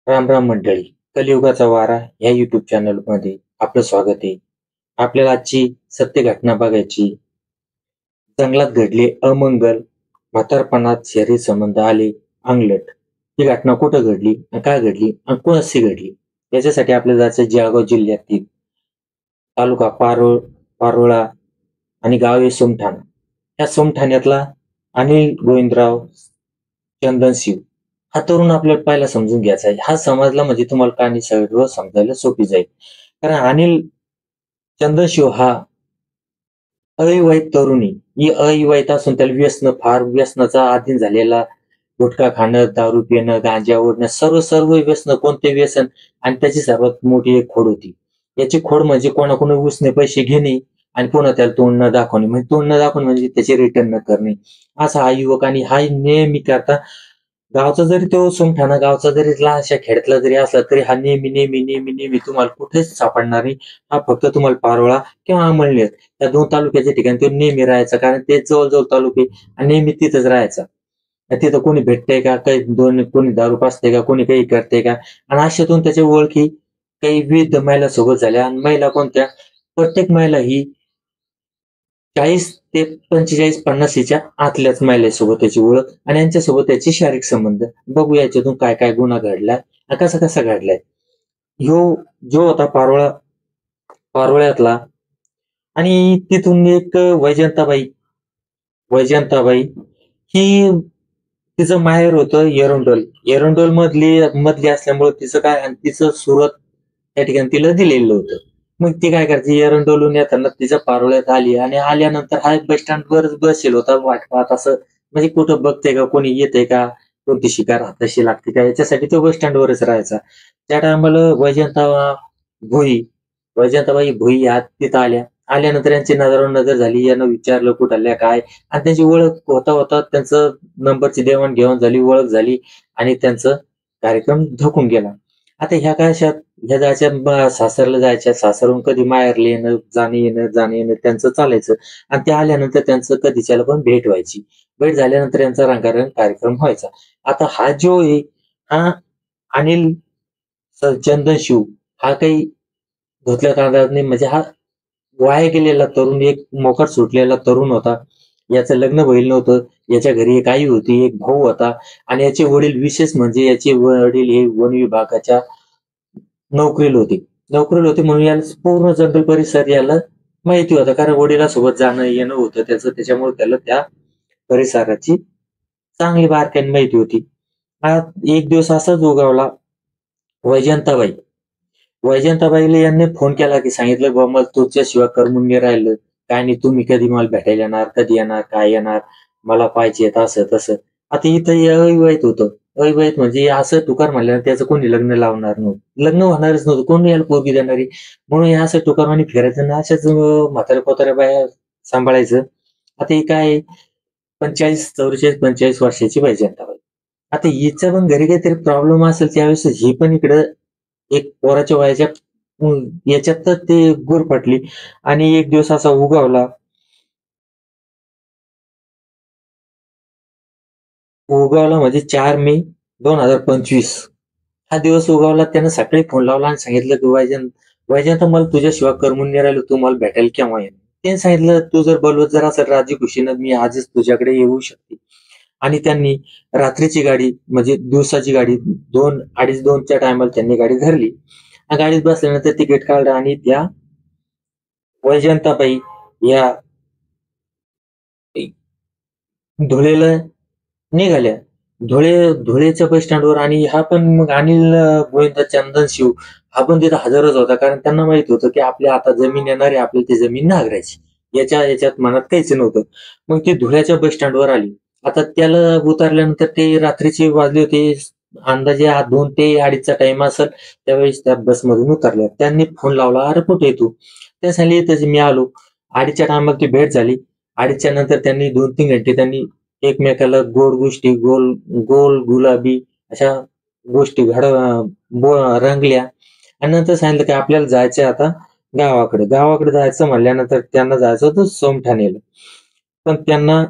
राम राम मंडळी. कलियुगाचा वारा या युट्यूब चॅनल मध्ये आपलं स्वागत आहे. आपल्याला आजची सत्य घटना बघायची. जंगलात घडले अमंगल, म्हातारपणात शरीर संबंध आले अंगलट. ही घटना कुठं घडली आणि काय घडली आणि कोणाशी घडली? याच्यासाठी आपल्याला जायचं जळगाव जिल्ह्यातील तालुका पारोळा आणि गाव आहे सोमठाणा. या सोमठाण्यातला अनिल गोविंदराव चंदनशिव हा तरुण आपल्याला पहिला समजून घ्यायचा आहे. हा समजला म्हणजे तुम्हाला कहाणी सर्व समजायला सोपी जाईल. कारण अनिल चंद्रशिव हा अविवाहित तरुणी. ही अविवाहित असून त्याला फार व्यसनाचा अधीन झालेला. गुटखा खाणं, दारू पिणं, गांजा ओढणं, सर्व सर्व व्यसन, कोणते व्यसन. आणि त्याची सर्वात मोठी एक खोड होती. याची खोड म्हणजे कोणाकडून उसने पैसे घेणे आणि पुन्हा त्याला तोंड न दाखवणे. म्हणजे तोंड न दाखवणे म्हणजे त्याचे रिटर्न न करणे. असा हा युवक आणि हा नेहमी करता गावचा जरी तो सोमठाणा गावचा जरी लहानशा खेड्यातला जरी असला तरी हा नेहमी नेहमी नेहमी नेहमी तुम्हाला कुठेच सापडणार नाही. हा फक्त तुम्हाला पारोळा किंवा अंमळनेर या 2 तालुक्याच्या ठिकाणी तो नेहमी राहायचा. कारण ते जवळ-जवळ तालुके आणि नेहमी तिथंच राहायचा. तिथं कोणी भेटतंय का? काही कोणी दारू पाजतंय का? कोणी काही करतंय का? आणि अशातून त्याच्या ओळखी काही विविध महिलांसोबत झाल्या. आणि महिला कोणत्या? प्रत्येक महिला ही 40 ते 45-50 च्या आतल्याच महिलेसोबत त्याची ओळख आणि यांच्यासोबत त्याचे शारीरिक संबंध. बघूया याच्यातून काय काय गुन्हा घडलाय आणि कसा कसा घडलाय. ह्यो जो होता पारोळ्यातला. आणि तिथून एक वैजंताबाई ही तिचं माहेर होतं एरंडोल. एरंडोल मधली असल्यामुळे तिचं काय आणि तिचं सुरत त्या ठिकाणी तिला दिलेलं होतं. मग ती काय करायची, एरंडोलून येताना तिच्या पारोळ्यात आली आणि आल्यानंतर हा बस स्टँडवरच बसेल होता वाट पाहत असं. म्हणजे कुठं बघते का, कोणी येते का, कोणती शिकार हाताशी लागते का, याच्यासाठी तो बस स्टँडवरच राहायचा. त्या टायमाला भोई वैजंताबाई भोई या तिथं आल्या. आल्यानंतर यांची नजरावर नजर झाली. यानं विचारलं कुठल्या काय, आणि त्यांची ओळख होता होता त्यांचं नंबरची देवाणघेवाण झाली, ओळख झाली आणि त्यांचा कार्यक्रम धकून गेला. आता ह्या काय अशा ह्या जायच्या सासरला जायच्या, सासरहून कधी माहेरला येणं, जाणं येणं त्यांचं चालायचं. आणि ते आल्यानंतर त्यांचं कधीच्याला पण भेट व्हायची. भेट झाल्यानंतर यांचा रंगारंग कार्यक्रम व्हायचा. आता हा जो आहे, हा अनिल चंदनशिव हा काही धुतल्या तांदळात नाही. म्हणजे हा वाया गेलेला तरुण, एक मोकाट सुटलेला तरुण होता. याचं लग्न व्हायला नव्हतं. याच्या घरी एक आई होती, एक भाऊ होता. आणि याचे वडील, विशेष म्हणजे याचे वडील हे वन विभागाच्या नोकरीला होते म्हणून याला पूर्ण जंगल परिसर याला माहिती होता. कारण वडिलांसोबत जाणं येणं होतं त्याचं, त्याच्यामुळे त्याला त्या परिसराची चांगली बारकाईने माहिती होती. हा एक दिवस असाच उगवला. वैजंताबाई वैजंताबाईला यांनी फोन केला की सांगितलं, "बुवा मला तुमच्याशिवाय करमून नाही राहिलं. काय नाही, तुम्ही कधी मला भेटायला येणार, कधी येणार, काय येणार? मला पाहिजेत," असं तसं. आता इथं हे अविवाहित होतं. अविवाहित म्हणजे असं टुकार म्हणल्यावर त्याचं कोणी लग्न लावणार नव्हतं. लग्न होणारच नव्हतं. कोण याला पोरगी देणार आहे? म्हणून हे असं टुकारमाने फिरायचं आणि अशाच म्हाताऱ्या-कोताऱ्या बाया सांभाळायचं. आता ही काय 45, 44, 45 वर्षाची वैजंताबाई. आता हिच्या पण घरी काहीतरी प्रॉब्लेम असेल त्यावेळेस ही पण इकडं एक पोराच्या वयाच्या याच्यात तर ते गुरफटली. आणि एक दिवस असा उगवला म्हणजे 4 मे 2025 हा दिवस उगवला. त्यानं सकाळी फोन लावला आणि सांगितलं की वैजंत मला तुझ्याशिवाय करमून नाही राहिलं, तू मला भेटायला केव्हा येणार? त्याने सांगितलं, तू जर बोलवत जर असेल राजी खुशीनं, मी आजच तुझ्याकडे येऊ शकते. आणि त्यांनी रात्रीची गाडी म्हणजे दिवसाची गाडी 2:30-2च्या टायमाला त्यांनी गाडी धरली. गाडीत बसल्यानंतर तिकीट काढलं आणि त्या वैजंताबाई या धुळेला निघाल्या. धुळेच्या बस स्टँडवर. आणि हा पण मग अनिल गोविंद चंदनशिव हा पण तिथं हजरच होता. कारण त्यांना माहित होतं की आपल्या हातात जमीन येणार आहे, आपल्याला ती जमीन नांगरायची. याच्यात मनात काहीच नव्हतं. मग ती धुळ्याच्या बस स्टँडवर आली. आता त्याला उतरल्यानंतर ते रात्रीचे वाजले होते. अंदाजे 2 ते 2:30चा टाइम असेल. त्यावेळेस त्या बसमधून उतरल्या. त्यांनी फोन लावला, "अरे कुठे आहे तू?" ते सांगितले, "इथंच मी आलो." 2:30च्या टायमाला ती भेट झाली. 2:30च्या नंतर त्यांनी 2-3 घंटे त्यांनी एकमेकाला गोड गोष्टी, गोल गोल गुलाबी अशा गोष्टी रंगल्या. आणि नंतर सांगितलं की आपल्याला जायचंय आता गावाकडे. गावाकडे जायचं म्हणल्यानंतर त्यांना जायचं होतं सोमठाणेला. पण त्यांना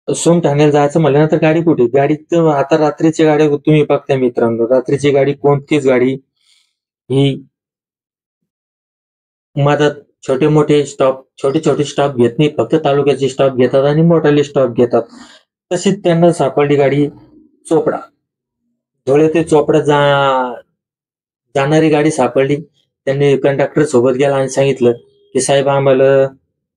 सोम ठाण्याला जायचं म्हणल्यानंतर गाडी कुठे, गाडी तर आता रात्रीची गाडी तुम्ही बघता मित्रांनो, रात्रीची गाडी कोणतीच गाडी ही मधात छोटे छोटे स्टॉप घेत नाही, फक्त तालुक्याचे स्टॉप घेतात आणि मोठाले स्टॉप घेतात. तशीच त्यांना सापडली गाडी चोपडा. धुळे ते चोपडा जाणारी गाडी सापडली. त्यांनी कंडक्टर सोबत गेला आणि सांगितलं की साहेब आम्हाला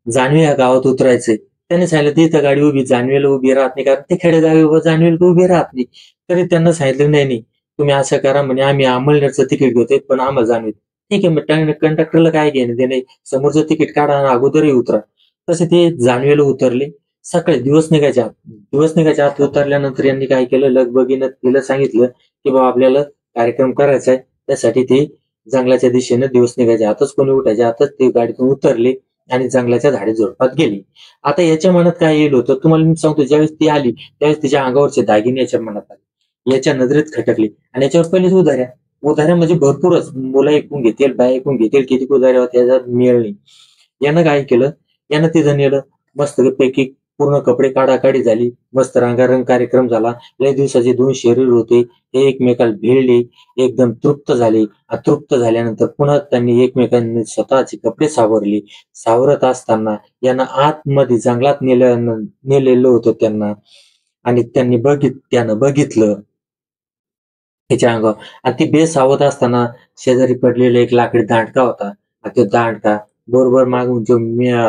जाणवी या गावात उतरायचंय. त्याने सांगितलं तिथं गाडी उभी, जाणवीला उभी राहत नाही, कारण ते खेडेगावी जाणवीला उभी राहत नाही. तरी त्यांना सांगितलं नाही नाही, तुम्ही असं करा म्हणे, आम्ही अमळनेरचं तिकीट घेतोय पण आम्हाला जाणवीत. ठीक आहे, मग कंडक्टरला काय घेणं देणे, समोरचं तिकीट काढा आणि अगोदरही उतरा. तसे ते जाणवीला उतरले. सकाळी दिवस निघायच्या आत उतरल्यानंतर यांनी काय केलं, लगबगीनं तिला सांगितलं की बाबा आपल्याला कार्यक्रम करायचा आहे, त्यासाठी ते जंगलाच्या दिशेनं दिवस निघायच्या आतच, कोणी उठायच्या आतच ते गाडीतून उतरले आणि जंगलाच्या झाडे झुडपात गेली. आता याच्या मनात काय येईल होतं तुम्हाला मी सांगतो, ज्यावेळेस ती आली त्यावेळेस तिच्या अंगावरचे दागिने याच्या मनात आले, याच्या नजरेत खटकले. आणि याच्यावर पहिलेच उधाऱ्या म्हणजे भरपूरच, मुलं ऐकून घेतील, बाय ऐकून घेतील, किती उधाऱ्या होत्या त्याचा मेळ नाही. यानं काय केलं, यानं तिथं नेलं, मस्तपैकी पूर्ण कपडे काढाकाढी झाली, मस्त रंगारंग कार्यक्रम झाला. लय दिवसाचे दोन शरीर होते, हे एकमेकाला भिडले, एकदम तृप्त झाले. तृप्त झाल्यानंतर पुन्हा त्यांनी एकमेकांनी स्वतःचे कपडे सावरले. सावरत असताना यांना आतमध्ये जंगलात नेलेलं होतं त्यांना. आणि त्यानं बघितलं त्याच्या अंगावर. आणि ती बेसावध असताना शेजारी पडलेला एक लाकडी दांडका होता. आणि तो दांडका बरोबर मागून जो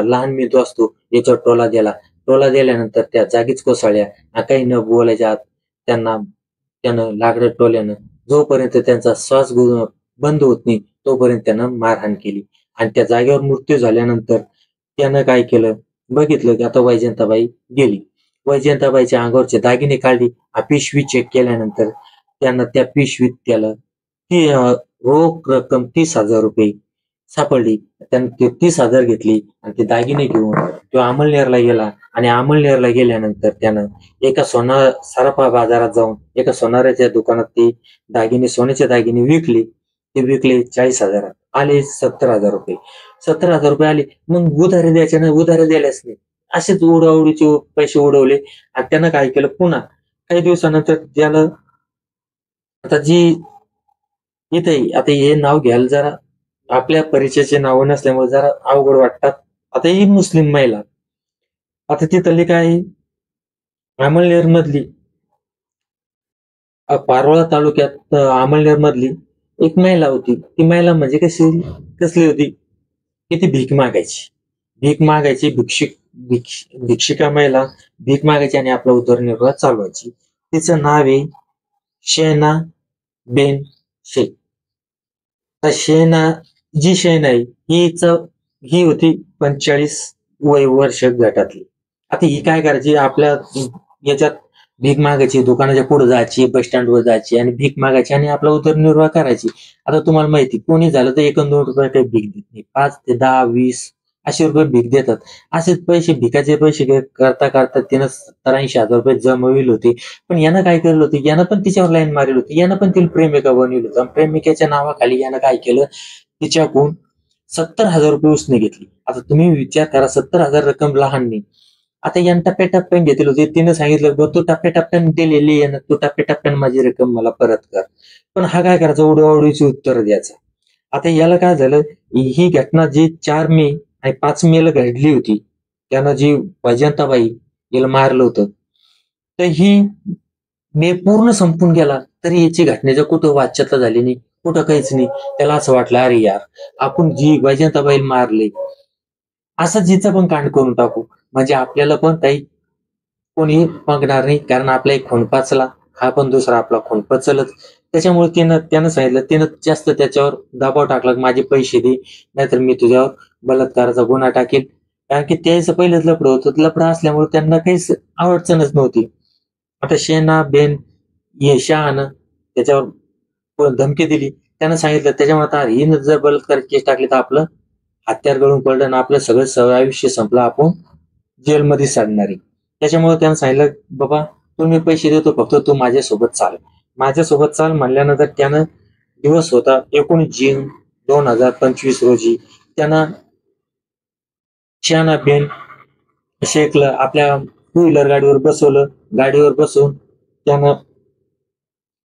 लहान मेंदू असतो याच्यावर टोला दिला. टोला दिल्यानंतर त्या जागीच कोसळल्या. काही न बोलायच्या आत त्यानं लाकडी टोल्यानं जोपर्यंत त्यांचा श्वास बंद होत नाही तोपर्यंत त्यानं मारहाण केली. आणि त्या जागेवर मृत्यू झाल्यानंतर त्यानं काय केलं, बघितलं की आता वैजयंताबाई गेली. वैजयंताबाईच्या अंगावरचे दागिने काढले. पिशवी चेक केल्यानंतर त्यानं त्या पिशवीत त्याला ती रोख रक्कम 30,000 रुपये सापडली. त्यानं ते 30,000 घेतली आणि ते दागिने घेऊन तो अमळनेरला गेला. आणि अमळनेरला गेल्यानंतर त्यानं एका सराफा बाजारात जाऊन एका सोनाराच्या दुकानात ते सोन्याचे दागिने विकले. ते विकले 40,000, आले 70,000 रुपये. 70,000 रुपये आले. मग उधारी द्यायच्या नाही, उधारी द्यायलाच नाही, असेच उडाउडीचे पैसे उडवले. आणि त्यानं काय केलं, पुन्हा काही दिवसानंतर त्याला आता आता हे नाव घ्यायला जरा आपल्या परिचयाचे नाव नसल्यामुळे जरा अवघड वाटतात. आता ही मुस्लिम महिला, आता तिथली काय अमळनेर मधली पारोळा तालुक्यात अमळनेर मधली एक महिला होती. ती महिला म्हणजे कसली होती की ती भीक मागायची भिक्षिका महिला भीक मागायची आणि आपला उदरनिर्वाह चालवायची. तिचं नाव आहे शेना बेन शेख. शेना आहे ही होती 45 वर्ष गटातली. आता ही काय करायची, आपल्या याच्यात भीक मागायची, दुकानाच्या पुढे जायची, बस स्टँडवर जायची आणि भीक मागायची आणि आपला उदरनिर्वाह करायची. आता तुम्हाला माहिती, कोणी झालं तर 1-2 रुपये काही भीक देत नाही, 5 ते 10, 20 असे रुपये भीक देतात. असेच भिकाचे पैसे करता करता तिनं 70-80 हजार रुपये जमविले होते. पण यानं काय केलं होतं, यानं पण तिच्यावर लाईन मारली होती, यानं पण तिला प्रेमिका बनवलं होतं. प्रेमिकेच्या नावाखाली यानं काय केलं, तिच्याकडून 70,000 रुपये उसने घेतली. आता तुम्ही विचार करा, 70,000 रक्कम लहान नाही. आता यानं टप्प्याटप्प्याने घेतले होते. तिने सांगितलं तू टप्प्याटप्प्याने दिलेली आहे ना, तू टप्प्याटप्प्याने माझी रक्कम मला परत कर. पण हा काय करायचा, उडवाउडीची उत्तर द्यायचा. आता याला काय झालं, ही घटना जी 4 मे आणि 5 मेला घडली होती, त्यानं जी वैजयंताबाई याला मारलं होतं, तर ही मे पूर्ण संपून गेला तरी याची घटनेचं कुठं वाच्यता झाली नाही, कुठं काहीच नाही. त्याला असं वाटलं, अरे यार, आपण जी वैजयंताबाई मारले असं जिचं पण कांड करून टाकू, म्हणजे आपल्याला पण काही कोणी मागणार नाही, कारण आपला एक खून पचला, हा पण दुसरा आपला खून पचलच. त्याच्यामुळे त्यानं सांगितलं, त्यानं जास्त त्याच्यावर दबाव टाकला, माझे पैसे दे, नाहीतर मी तुझ्यावर बलात्काराचा गुन्हा टाकेल. कारण की त्याचं पहिलेच लफडं होतं, लफडं असल्यामुळे त्यांना काहीच अडचणच नव्हती. आता शेना बेन ये शहानं त्याच्यावर धमकी दिली. त्यानं सांगितलं, त्याच्यामुळे आता हिनं जर बलात्कार केस टाकली तर आपलं हत्यार गळून पडलं आणि आपलं सगळं आयुष्य संपलं, आपण जेलमध्ये साडणार आहे. त्याच्यामुळे त्यानं सांगितलं, बाबा तुम्ही पैसे देतो, फक्त तू माझ्यासोबत चाल म्हणल्यानंतर त्यानं दिवस होता 19 जून 2025 रोजी त्यानं शहाना बेन शेखला आपल्या टू व्हीलर गाडीवर बसवलं. गाडीवर बसवून त्यानं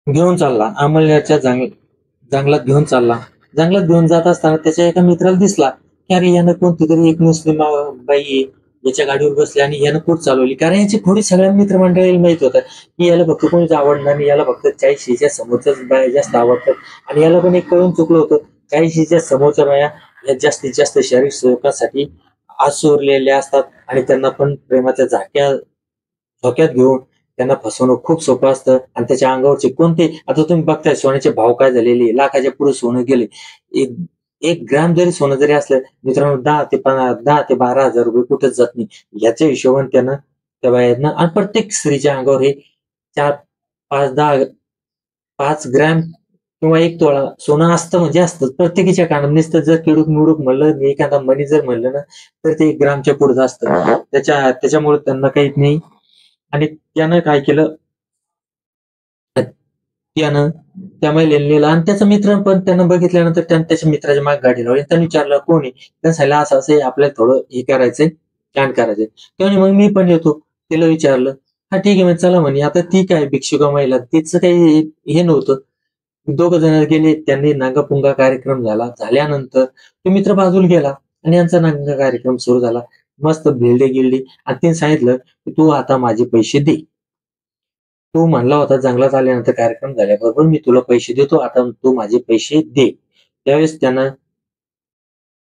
घेऊन चालला, अमळनेरच्या जंगलात घेऊन चालला. जंगलात घेऊन जात असताना त्याच्या एका मित्राला दिसला की अरे यानं कोणती तरी एक मुस्लिम बाई आहे, याच्या गाडीवर बसली आणि यानं खूप चालवली. कारण याची थोडी सगळ्या मित्रमंडळीला माहित होतं की याला फक्त कोणीच आवडणार नाही, याला फक्त 40च्या समोरच्याच बाया जास्त आवडतात. आणि याला पण एक कळून चुकलं होतं, 40च्या समोरच्या बाया या जास्तीत जास्त शारीरिक सुखासाठी आसुरलेल्या असतात आणि त्यांना पण प्रेमाच्या झोक्यात घेऊन त्यांना फसवणं खूप सोपं असतं. आणि त्याच्या अंगावरचे कोणते, आता तुम्ही बघताय सोन्याचे भाव काय झालेले, लाखाच्या पुढे सोनं गेले. एक एक ग्रॅम जरी सोनं जरी असलं मित्रांनो, 10 ते 12 रुपये कुठेच जात नाही. याच्या हिशोबाने त्यानं त्या बायांना, आणि प्रत्येक स्त्रीच्या अंगावर हे 4, 5, 10, 5 ग्रॅम किंवा 1 तोळा सोनं असतं म्हणजे असतं प्रत्येकीच्या कानात. नुसतं जर किडूक मिडूक म्हणलं, एखादा मनी जर म्हणलं ना, तर ते 1 ग्रामच्या पुढे असतं. त्याच्यामुळे त्यांना काहीच नाही. आणि त्यानं काय केलं, त्यानं त्या महिलेला नेलं आणि त्याचा मित्र पण त्यानं बघितल्यानंतर त्यानं त्याच्या मित्राच्या मागे गाडी लावली. त्यानं विचारलं कोण आहे, त्यानं सांगितलं असं असं आहे, आपल्याला थोडं हे करायचंय, छान करायचंय. त्याने मग मी पण येतो. तिला विचारलं, हा ठीक आहे, मग चला म्हणे. आता ती काय भिक्षुका महिला, तिचं काही हे नव्हतं. दोघ जण गेले, त्यांनी नांगापुंगा कार्यक्रम झाला. झाल्यानंतर तो मित्र बाजूला गेला आणि यांचा नांगा कार्यक्रम सुरू झाला. मस्त भिल्डे गिल्डे. आणि तिने सांगितलं की तू आता माझे पैसे दे. तू म्हणला होता जंगलात आल्यानंतर कार्यक्रम झाल्याबरोबर मी तुला पैसे देतो, आता तू माझे पैसे दे. त्यावेळेस त्यानं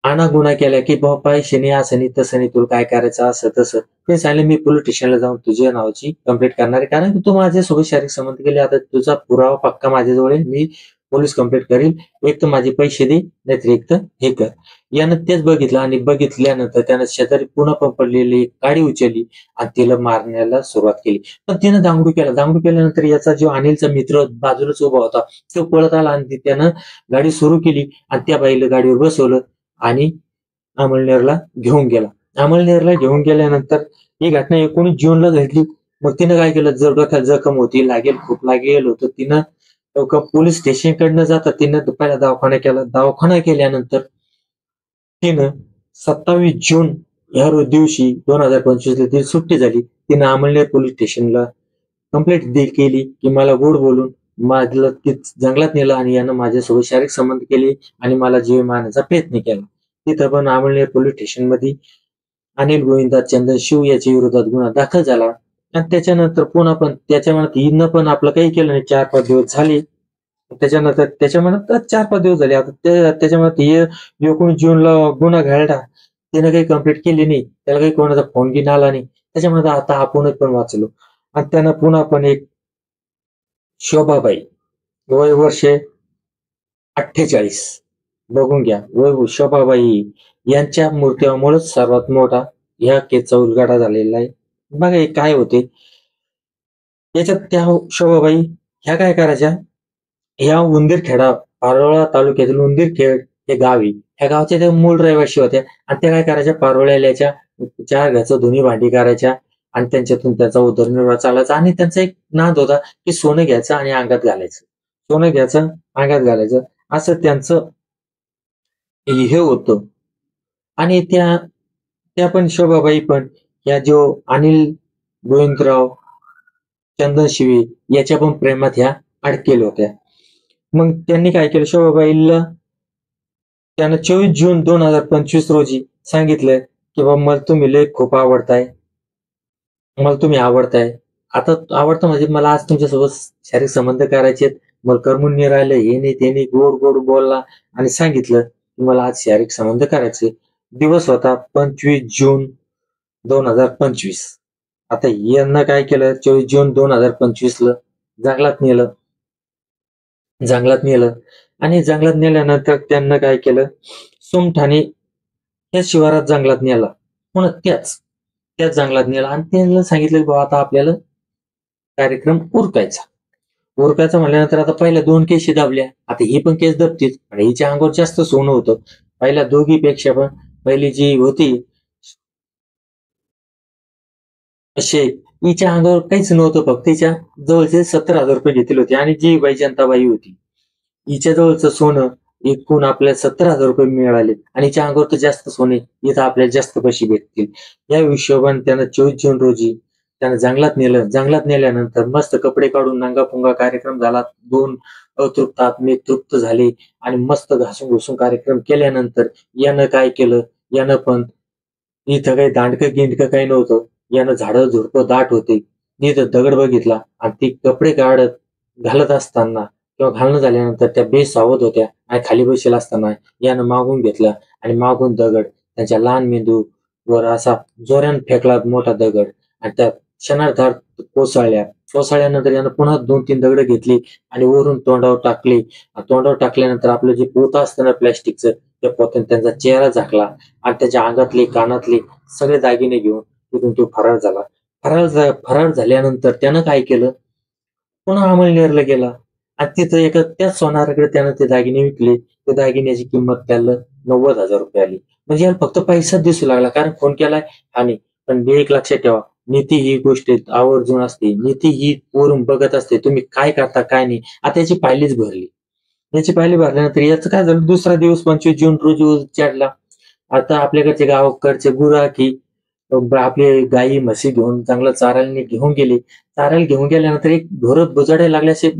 आणागुणा केला की बाबा पैसे नाही, असं नाही तसं नाही, तुला काय करायचं असं तसं. ते सांगितलं मी पोलीस स्टेशनला जाऊन तुझ्या नावाची कंप्लेंट करणार आहे, कारण की तू माझ्यासोबत शारीरिक संबंध केले. आता तुझा पुरावा पक्का माझ्याजवळ आहे, मी पोलीस कंप्लेंट करील. एक तर माझे पैसे दे, नाहीतर एक तर हे कर. यानं तेच बघितलं आणि बघितल्यानंतर त्यानं शेजारी पुन्हा पण पडलेली एक गाडी उचलली आणि तिला मारण्याला सुरुवात केली. पण तिनं दांगडू केला. दांगडू केल्यानंतर याचा जो अनिलचा मित्र बाजूलाच उभा होता, तो पळत आला आणि त्यानं गाडी सुरू केली आणि त्या बाईला गाडीवर बसवलं आणि अमळनेरला घेऊन गेला. अमळनेरला घेऊन गेल्यानंतर ही घटना 19 जूनला घडली. मग तिनं काय केलं, जर डोक्यात जखम होती, खूप लागेल होतं, तिनं पोलीस स्टेशनकडनं जाता तिनं पहिला दवाखाना केला. दवाखाना केल्यानंतर तिनं 27 जून ह्या दिवशी 2025 ती सुट्टी झाली. तिनं अमळनेर पोलीस स्टेशनला कंप्लेंट केली की मला गोड बोलून माझं जंगलात नेलं आणि यानं माझ्यासोबत शारीरिक संबंध केले आणि मला जीव मारण्याचा प्रयत्न केला. तिथं पण अमळनेर पोलीस स्टेशन मध्ये अनिल गोविंदा चंद्रशिव याच्या विरोधात गुन्हा दाखल झाला. आणि त्याच्यानंतर पुन्हा पण त्याच्या मनात हिनं पण आपलं काही केलं नाही. 4-5 दिवस झाले. त्याच्यानंतर त्याच्या मनात 4-5 दिवस झाले. आता त्याच्या मनात 19 जूनला गुन्हा घडला, त्यानं काही कंप्लीट केली नाही, त्याला काही कोणाचा फोन घेऊन आला नाही. त्याच्या मनात आता आपण पण वाचलो. आणि त्यानं पुन्हा पण एक शोभाबाई, वय वर्षे 48, बघून घ्या, वय शोभाबाई यांच्या मृत्यूमुळेच सर्वात मोठा ह्या केसचा उलगडा झालेला आहे. बघा हे काय होते याच्यात. त्या शोभाबाई ह्या काय करायच्या, ह्या उंदीरखेडा, पारोळा तालुक्यातील उंदीरखेड हे गाव आहे, ह्या गावच्या त्या मूळ रहिवाशी होत्या. आणि त्या काय करायच्या, पारोळ्याच्या 4 घरचं धुणी भांडी करायच्या आणि त्यांच्यातून त्याचा उदरनिर्वाह चालायचा. आणि त्यांचा एक नाद होता की सोनं घ्यायचं आणि अंगात घालायचं, सोनं घ्यायचं अंगात घालायचं, असं त्यांचं हे होतं. आणि त्या त्या पण शोभाबाई पण या जो अनिल गोविंदराव चंदनशिवे याच्या पण प्रेमात ह्या अडकेल होत्या. मग त्यांनी काय केलं, शोभाबाईला त्यानं 24 जून 2025 रोजी सांगितलं की बाबा मला तुम्ही लय खूप आवडताय, मला तुम्ही आवडताय. आता आवडतं म्हणजे मला आज तुमच्यासोबत शारीरिक संबंध करायचे, मला करमून नाही राहिलं, हे नाही ते नाही. गोड गोड बोलला आणि सांगितलं की मला आज शारीरिक संबंध करायचे. दिवस होता 25 जून 2025. आता यांना काय केलं, 24 जून 2025ला जंगलात नेलं. जंगलात नेलं आणि जंगलात नेल्यानंतर त्यांना काय केलं, सोमठाणे त्या शिवारात जंगलात नेला. पुन्हा त्याच जंगलात नेला आणि त्यांना सांगितलं की बाबा आता आपल्याला कार्यक्रम उरकायचा. उरकायचा म्हणल्यानंतर आता पहिल्या 2 केशी दाबल्या, आता ही पण केस दबतीच. आणि हिच्या अंगावर जास्त सोनं होतं पहिल्या दोघीपेक्षा. पण पहिली जी होती असे, हिच्या अंगावर काहीच नव्हतं, फक्त तिच्या जवळचे 70,000 रुपये घेतले होते. आणि जी बाई जनताबाई होती, हिच्या जवळचं सोनं एकूण आपल्याला 70,000 रुपये मिळाले आणि हिच्या अंगावर तर जास्त सोने, इथं आपल्याला जास्त पैसे भेटतील. या हिशोबाने त्यानं 24 जून रोजी त्यानं जंगलात नेलं. जंगलात नेल्यानंतर मस्त कपडे काढून नंगा-पुंगा कार्यक्रम झाला. 2 अतृप्त आत्मे तृप्त झाले आणि मस्त घासून-घुसून कार्यक्रम केल्यानंतर यानं काय केलं, यानं पण इथं काही दांडकं-गिंडकं काही नव्हतं. यानं झाडं-झुडपं दाट होते. इथं दगड बघितला आणि ती कपडे घालत असताना किंवा घालणं झाल्यानंतर त्या बेसावध होत्या आणि खाली बसेल असताना यानं मागून घेतला आणि मागून दगड त्यांच्या लहान मेंदूवर असा जोराने फेकला मोठा दगड आणि त्या क्षणार्धात कोसळल्या. कोसळल्यानंतर यानं पुन्हा 2-3 दगडं घेतली आणि वरून तोंडावर टाकली. आणि तोंडावर टाकल्यानंतर आपलं जे पोतं असतं ना प्लास्टिकचं, त्या पोत्याने त्यांचा चेहरा झाकला आणि त्याच्या अंगातले, कानातले सगळे दागिने घेऊन तिथून तो फरार झाला. फरार झाल्यानंतर त्यानं काय केलं, पुन्हा अमळनेरला गेला आणि तिथं एका त्याच सोनाराकडे त्यानं ते दागिने विकले. त्या दागिन्याची किंमत त्याला ₹90,000 आली. म्हणजे याला फक्त पैसाच दिसू लागला, कारण फोन केलाय आणि पण एक लक्षात ठेवा, नीती ही गोष्ट आवर्जून असते. नीती ही वरून बघत असते तुम्ही काय करता काय नाही. आता याची पायलीच भरली. याची पायली भरल्यानंतर याचं काय झालं, दुसरा दिवस 25 जून रोजी उजाडला. आता आपल्याकडचे गावाकडचे गुराखी आपले गाई म्हशी घेऊन चांगलं चारायला घेऊन गेले. चारायला घेऊन गेल्यानंतर एक ढोरं बुजाडायला लागले, असे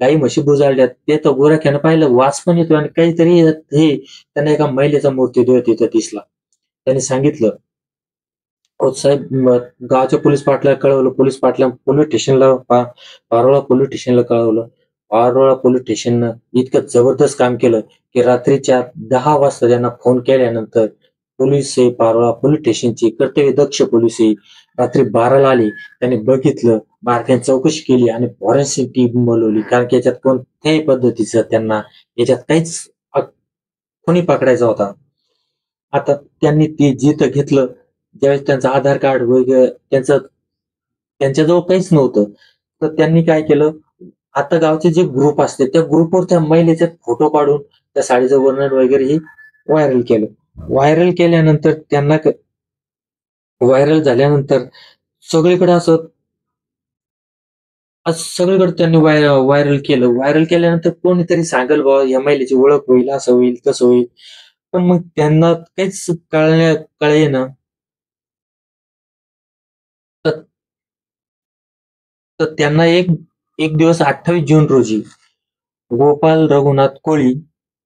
गाई म्हशी बुजाडल्यात. ते तर गुराख्यानं पाहिलं, वास पण येतोय आणि काहीतरी हे त्यांना एका महिलेचा मृतदेह तिथं दिसला. त्यांनी सांगितलं, "अहो साहेब, गावच्या पोलीस पाटलाला कळवलं. पोलीस स्टेशनला पारोळा पोलीस स्टेशनला कळवलं. पारोळा पोलीस स्टेशननं इतकं जबरदस्त काम केलं, की रात्रीच्या 10 वाजता त्यांना फोन केल्यानंतर पोलीस हे पारोळा पोलीस स्टेशनचे कर्तव्यदक्ष पोलीस हे रात्री 12ला आले. त्यांनी बघितलं, बारकाईने चौकशी केली आणि फॉरेन्सिक टीम बोलवली. कारण की याच्यात कोणत्याही पद्धतीचं त्यांना याच्यात काहीच कोणी पकडायचा होता. आता त्यांनी ते जिथं घेतलं, ज्यावेळेस त्यांचं आधार कार्ड वगैरे त्यांच्याजवळ काहीच नव्हतं. तर त्यांनी काय केलं, आता गावचे जे ग्रुप असते त्या ग्रुपवर त्या महिलेचे फोटो काढून त्या साडीचं वर्णन वगैरे हे व्हायरल केलं. व्हायरल केल्यानंतर व्हायरल झाल्यानंतर सगळीकडे असं असं सगळीकडे त्यांनी व्हायरल केलं. व्हायरल केल्यानंतर कोणीतरी सांगेल बाबा या महिलेची ओळख होईल, असं होईल, तसं होईल. पण मग त्यांना काहीच कळेना. तर तर त्यांना एक एक दिवस 28 जून रोजी गोपाल रघुनाथ कोळी,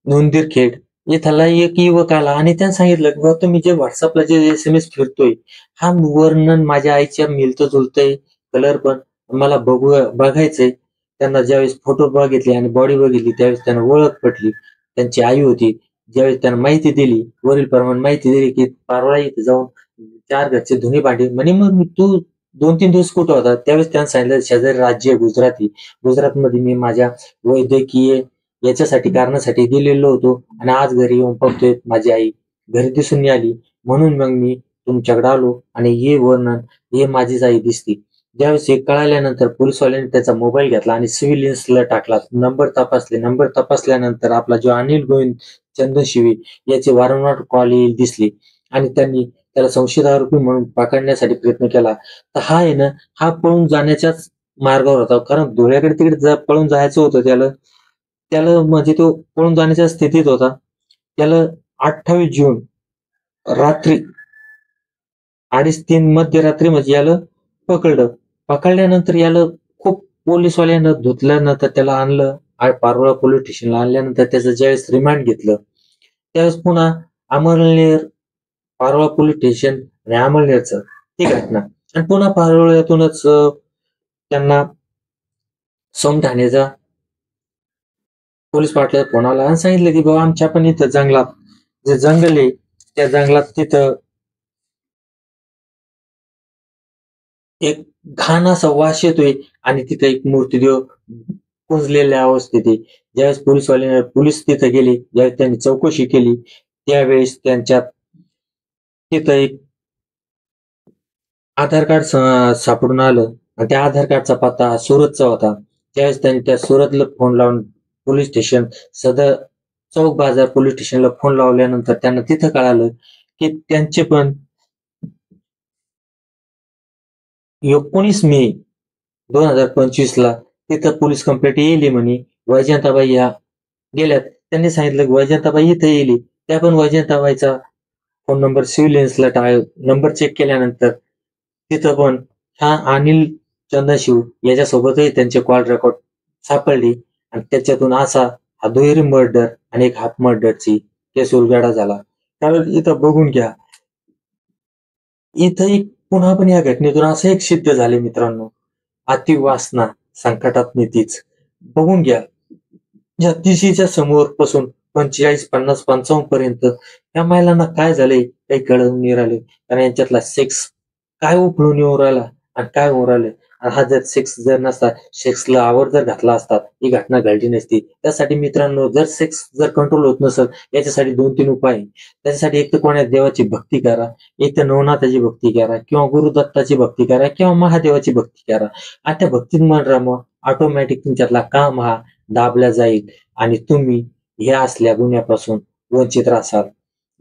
नोंदीरखेड इथला एक युवक आला आणि त्यानं सांगितलं, की "बुवा तुम्ही जे WhatsAppला जे SMS फिरतोय, हा वर्णन माझ्या आईच्या मिळतं-जुळतंय, कलर पण मला बघायचंय." त्यांना ज्यावेळेस फोटो बघितले आणि बॉडी बघितली, त्यावेळेस त्यांना ओळख पटली. त्यांची आई होती. ज्यावेळेस त्यांना माहिती दिली, वरीलप्रमाणे माहिती दिली, की पारोळा इथे जाऊन 4 घरचे धुणी-भांडी म्हणे, "मग तू 2-3 दिवस कुठं होता?" त्यावेळेस त्यानं सांगितलं, "शेजारी राज्य आहे गुजराती. गुजरातमध्ये मी माझ्या वैद्यकीय याच्यासाठी कारणासाठी गेलेलो होतो आणि आज घरी येऊन बघतोय माझी आई घरी दिसून नाही आली. म्हणून मग मी तुमच्याकडे आलो आणि हे वर्णन, हे माझीच आई दिसते." ज्यावेळेस हे कळाल्यानंतर पोलिसवाल्यांनी त्याचा मोबाईल घेतला आणि सिव्हिलियन्सला टाकला. नंबर तपासले. नंबर तपासल्यानंतर आपला जो अनिल गोविंद चंदनशिवे याचे वारंवार कॉल येईल दिसले आणि त्यांनी त्याला संशयित आरोपी म्हणून पकडण्यासाठी प्रयत्न केला. तर हा आहे ना, हा पळून जाण्याच्याच मार्गावर होता. कारण धुळ्याकडे तिकडे पळून जायचं होतं त्याला. त्याला म्हणजे तो पळून जाण्याच्या स्थितीत होता. त्याला 28 जून रात्री 2:30-3 मध्यरात्री म्हणजे याला पकडलं. पकडल्यानंतर याला खूप पोलिसवाल्यांना धुतल्यानंतर त्याला आणलं आणि पारोळा पोलीस स्टेशनला आणल्यानंतर त्याचं ज्यावेळेस रिमांड घेतलं, त्यावेळेस पुन्हा अमळनेर, पारोळा पोलीस स्टेशन आणि अमळनेरचं ही घटना आणि पुन्हा पारोळ्यातूनच त्यांना ठाण्याचा पोलीस पाटलाचा फोन आला आणि सांगितलं, की बाबा आमच्या पण इथं जंगलात जे जंगल आहे, त्या जंगलात तिथं एक घाण असा वास येतोय आणि तिथे एक मृतदेह कुंजलेल्या अवस्थेत आहे. ज्यावेळेस पोलीस तिथे गेले, ज्यावेळेस त्यांनी चौकशी केली, त्यावेळेस त्यांच्यात तिथं एक आधार कार्ड सापडून आलं आणि त्या आधार कार्डचा पत्ता सुरतचा होता. त्यावेळेस त्यांनी त्या सुरतला फोन लावून पोलीस स्टेशन सदर चौक बाजार पोलीस स्टेशनला फोन लावल्यानंतर त्यांना तिथं कळालं, की त्यांचे पण 19 मे 2025ला तिथं पोलीस कंप्लेंट येईली म्हणे. वैजंताबाई ह्या गेल्यात. त्यांनी सांगितलं, की वैजंताबाई इथं येईली. त्या पण वैजंताबाईचा फोन नंबर सिव्हिलियन्सला नंबर चेक केल्यानंतर तिथं पण ह्या अनिल चंद्रशिव याच्यासोबतही त्यांचे कॉल रेकॉर्ड सापडली आणि त्याच्यातून असा हा दुहेरी मर्डर आणि एक हाफ मर्डरची केस उलगडा झाला. कारण इथं बघून घ्या, इथंही पुन्हा पण या घटनेतून असं एक सिद्ध झाले मित्रांनो, अतिवासना संकटात नेतीच. बघून घ्या, या तिशीच्या समोर पासून 45, 50, 55 पर्यंत या महिलांना काय झालंय काही कळून नाही राहिले. कारण यांच्यातला सेक्स काय उफळून येऊन राहिला आणि काय होऊन राहिलं. आणि हा जर सेक्स जर नसता, सेक्सला आवर जर घातला असता, ही घटना घडली नसती. त्यासाठी मित्रांनो, जर सेक्स जर कंट्रोल होत नसेल, याच्यासाठी 2-3 उपाय आहे. त्याच्यासाठी एक तर कोणा देवाची भक्ती करा, एक तर नवनाथाची भक्ती करा किंवा गुरुदत्ताची भक्ती करा किंवा महादेवाची भक्ती करा. आणि त्या भक्तीत मन रमवा, ऑटोमॅटिक तुमच्यातला काम हा दाबला जाईल आणि तुम्ही ह्या असल्या गुन्ह्यापासून वंचित राहसाल.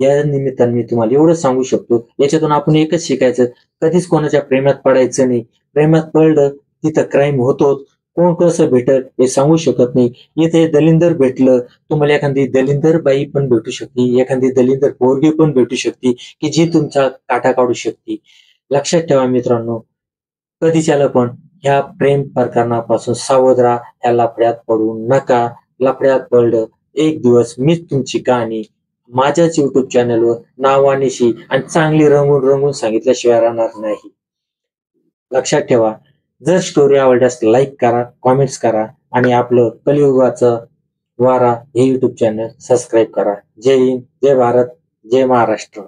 या निमित्ताने मी तुम्हाला एवढंच सांगू शकतो, याच्यातून आपण एकच शिकायचं, कधीच कोणाच्या प्रेमात पडायचं नाही. प्रेमात पडलं तिथं क्राईम होतोच. कोण कसं भेटल हे सांगू शकत नाही. इथे दलिंदर भेटलं, तुम्हाला एखादी दलिंदर बाई पण भेटू शकते, एखादी दलिंदर पोरगी पण भेटू शकते, की जी तुमचा काटा काढू शकते. लक्षात ठेवा मित्रांनो, कधीच्याला पण ह्या प्रेम प्रकरणापासून सावध राहा. ह्या लफड्यात पडू नका. लफड्यात पडलं, एक दिवस मीच तुमची कहाणी माझ्याच युट्यूब चॅनलवर नावानिशी आणि चांगली रंगून रंगून सांगितल्याशिवाय राहणार नाही. लक्षात ठेवा, जर स्टोरी आवडल्यास लाईक करा, कॉमेंट्स करा आणि आपलं कलियुगाचं वारा हे युट्यूब चॅनल सबस्क्राईब करा. जय हिंद, जय भारत, जय महाराष्ट्र.